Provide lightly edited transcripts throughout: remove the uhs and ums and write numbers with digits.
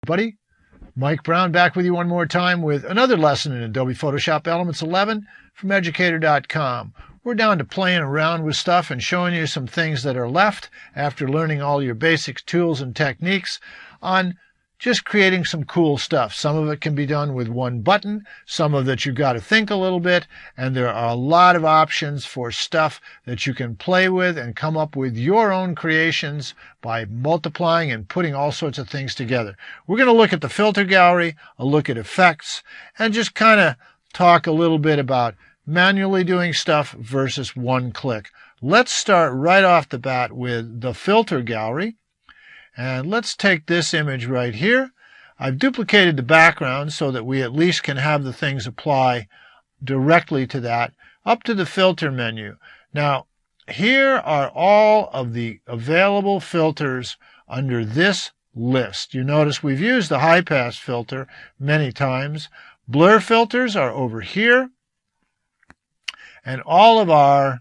Buddy, Mike Brown back with you one more time with another lesson in Adobe Photoshop Elements 11 from Educator.com. We're down to playing around with stuff and showing you some things that are left after learning all your basic tools and techniques on just creating some cool stuff. Some of it can be done with one button, some of it you've got to think a little bit, and there are a lot of options for stuff that you can play with and come up with your own creations by multiplying and putting all sorts of things together. We're going to look at the filter gallery, a look at effects, and just kind of talk a little bit about manually doing stuff versus one click. Let's start right off the bat with the filter gallery. And let's take this image right here. I've duplicated the background so that we at least can have the things apply directly to that, up to the filter menu. Now, here are all of the available filters under this list. You notice we've used the high pass filter many times. Blur filters are over here. And all of our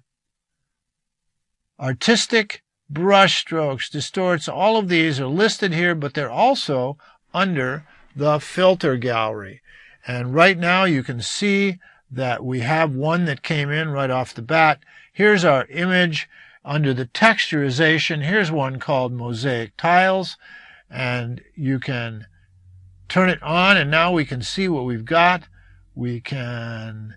artistic brush strokes, distorts, all of these are listed here, but they're also under the filter gallery. And right now you can see that we have one that came in right off the bat. Here's our image under the texturization. Here's one called Mosaic Tiles, and you can turn it on, and now we can see what we've got. We can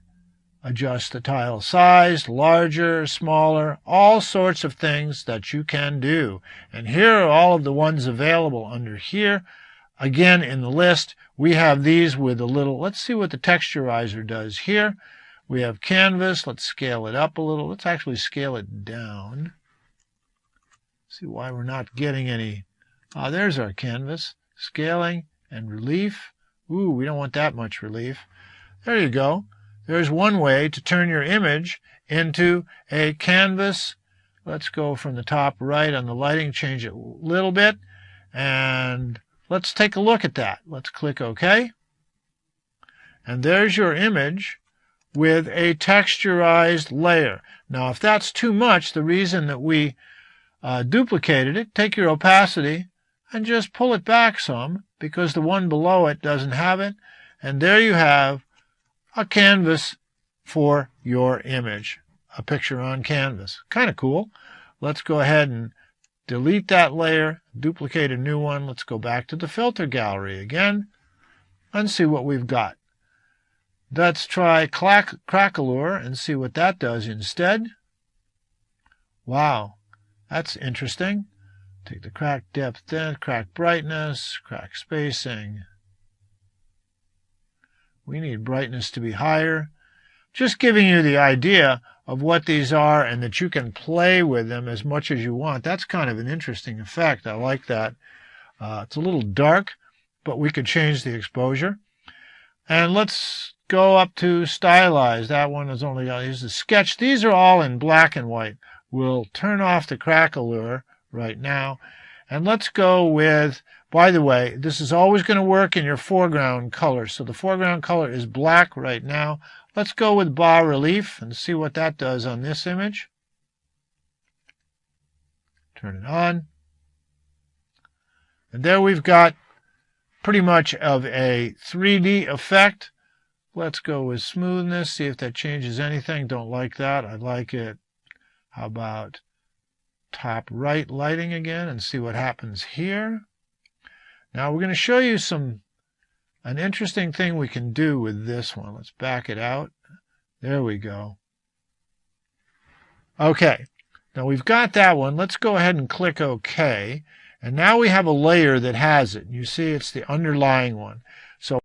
adjust the tile size, larger, smaller, all sorts of things that you can do. And here are all of the ones available under here. Again, in the list, we have these with a little, let's see what the texturizer does here. We have canvas. Let's scale it up a little. Let's actually scale it down. See why we're not getting any. There's our canvas. Scaling and relief. Ooh, we don't want that much relief. There you go. There's one way to turn your image into a canvas. Let's go from the top right on the lighting, change it a little bit, and let's take a look at that. Let's click OK. And there's your image with a texturized layer. Now, if that's too much, the reason that we duplicated it, take your opacity and just pull it back some, because the one below it doesn't have it. And there you have a canvas for your image, a picture on canvas. Kind of cool. Let's go ahead and delete that layer, duplicate a new one. Let's go back to the filter gallery again and see what we've got. Let's try Crackleure and see what that does instead. Wow, that's interesting. Take the crack depth, crack brightness, crack spacing. We need brightness to be higher. Just giving you the idea of what these are and that you can play with them as much as you want. That's kind of an interesting effect. I like that. It's a little dark, but we could change the exposure. And let's go up to stylize. That one is only got to use the sketch. These are all in black and white. We'll turn off the Crackleure right now. And let's go with, by the way, this is always going to work in your foreground color. So the foreground color is black right now. Let's go with bas relief and see what that does on this image. Turn it on. And there we've got pretty much of a 3D effect. Let's go with smoothness, see if that changes anything. Don't like that. I like it. How about top right lighting again and see what happens here. Now we're going to show you an interesting thing we can do with this one. Let's back it out. There we go. Okay, now we've got that one. Let's go ahead and click OK. And now we have a layer that has it. You see it's the underlying one.